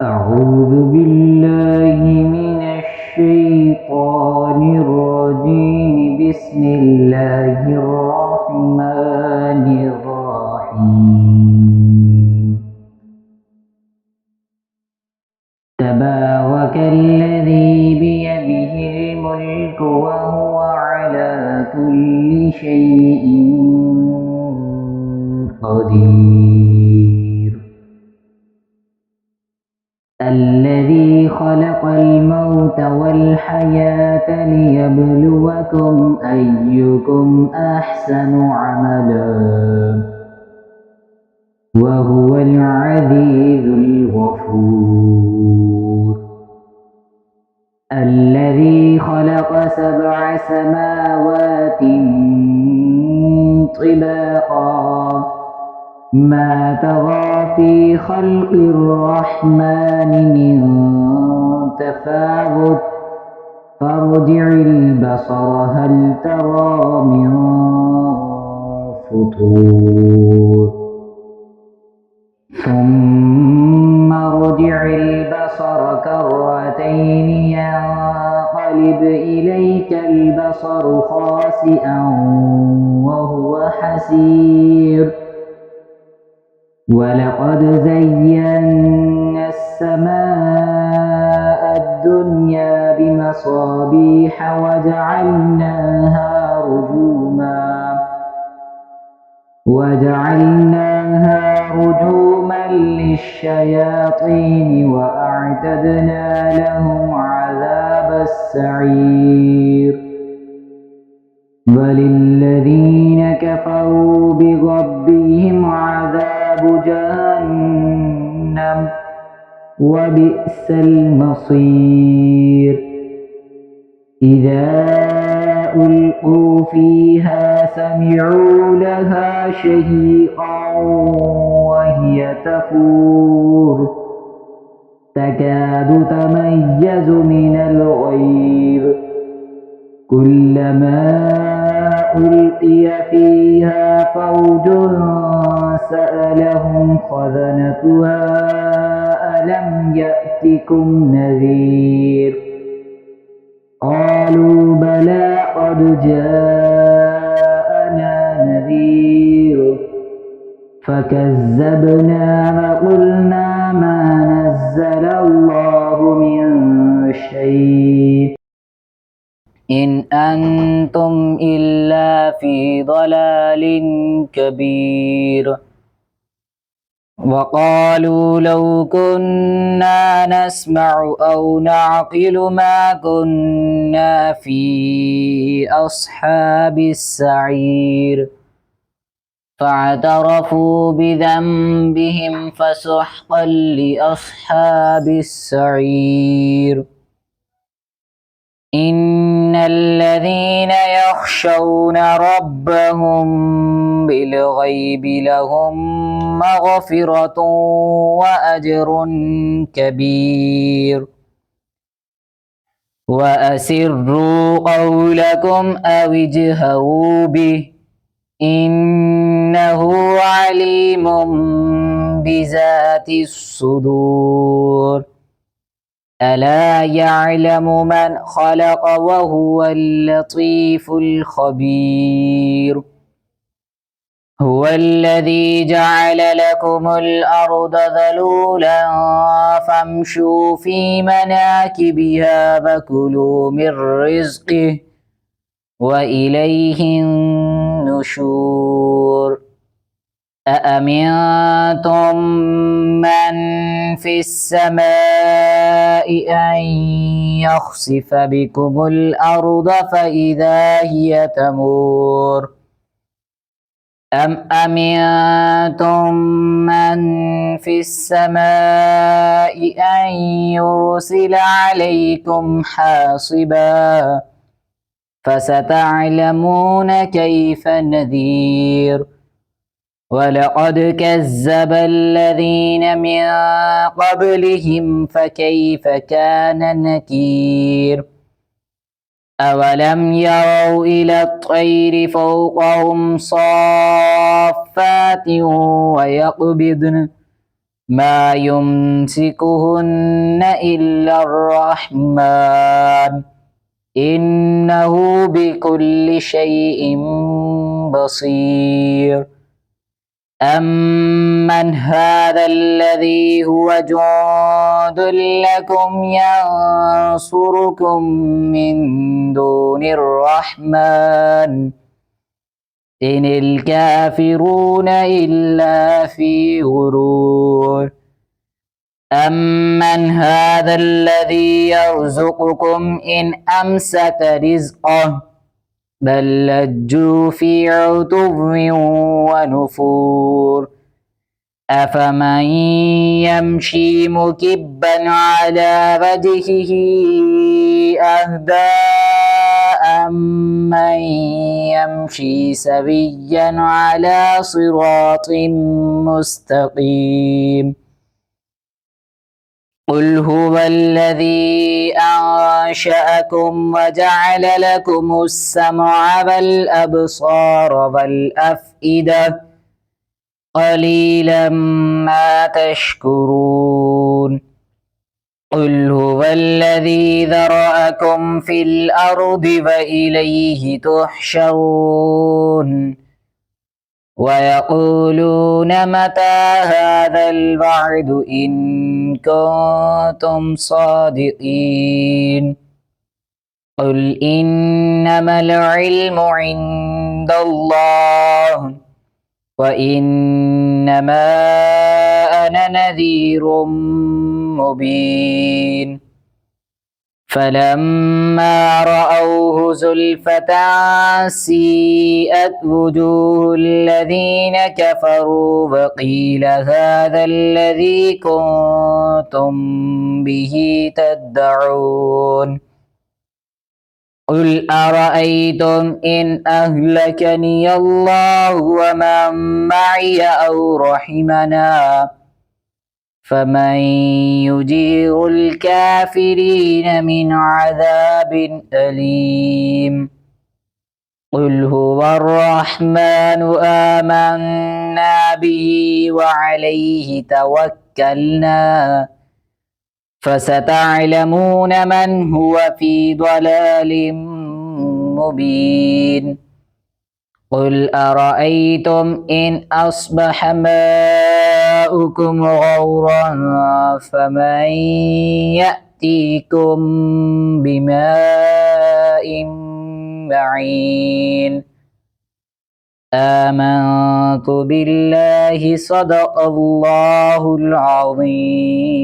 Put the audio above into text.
أعوذ بالله من الشيطان الرجيم. بسم الله الرحمن الرحيم. تبارك الذي بيده الملك وهو على كل شيء قدير. الذي خلق الموت والحياة ليبلوكم أيكم أحسن عملا وهو العزيز الغفور. الذي خلق 7 سماوات طباقا ما ترى في خلق الرحمن من تفاوت فارجع البصر هل ترى من فطور ثم ارجع البصر كرتين ينقلب إليك البصر خاسئا وهو حسير. ولقد زينا السماء الدنيا بمصابيح وجعلناها رجوما للشياطين وأعتدنا لهم عذاب السعير. وللذين كفروا بربهم عذاب جهنم وبئس المصير. إذا ألقوا فيها سمعوا لها شهيقا وهي تفور تكاد تميز من الغيظ كلما ألقي فيها فوج سألهم خزنتها ألم يأتكم نذير قالوا بلى قد جاءنا نذير فكذبنا وقلنا ما نزل الله من شيء إن أنتم إلا في ضلال كبير. وقالوا لو كنا نسمع أو نعقل ما كنا في أصحاب السعير فاعترفوا بذنبهم فسحقا لأصحاب السعير. إن الذين يخشون ربهم بالغيب لهم مغفرة وأجر كبير. وأسروا قولكم أو اجهروا به إنه عليم بذات الصدور. ألا يعلم من خلق وهو اللطيف الخبير. هو الذي جعل لكم الأرض ذلولا فامشوا في مناكبها وكلوا من رزقه وإليه النشور. أأمنتم من في السماء أن يخسف بكم الأرض فإذا هي تمور أم أمنتم من في السماء أن يرسل عليكم حاصبا فستعلمون كيف نذير. ولقد كذب الذين من قبلهم فكيف كان نكير. أولم يروا إلى الطير فوقهم صافات ويقبضن ما يمسكهن إلا الرحمن إنه بكل شيء بصير أمن هذا الذي هو جند لكم ينصركم من دون الرحمن إن الكافرون إلا في غرور أمن هذا الذي يرزقكم إن أمسك رزقه بل لجوا في عتو ونفور أفمن يمشي مكبا على وجهه أهدى أمن يمشي سويا على صراط مستقيم قل هو الذي أنشأكم وجعل لكم السمع والأبصار والأفئدة قليلا ما تشكرون قل هو الذي ذرأكم في الأرض وإليه تحشرون ويقولون متى هذا الوعد إن كنتم صادقين قل إنما العلم عند الله وإنما أنا نذير مبين فلما رأوه زلفة سيئت وجوه الذين كفروا وقيل هذا الذي كنتم به تدعون قل أرأيتم إن أهلكني الله ومن معي أو رحمنا فمن يجير الكافرين من عذاب أليم قل هو الرحمن آمنا به وعليه توكلنا فستعلمون من هو في ضلال مبين قل أرأيتم إن أصبح ماؤكم غورا فمن يأتيكم بماء معين آمنت بالله صدق الله العظيم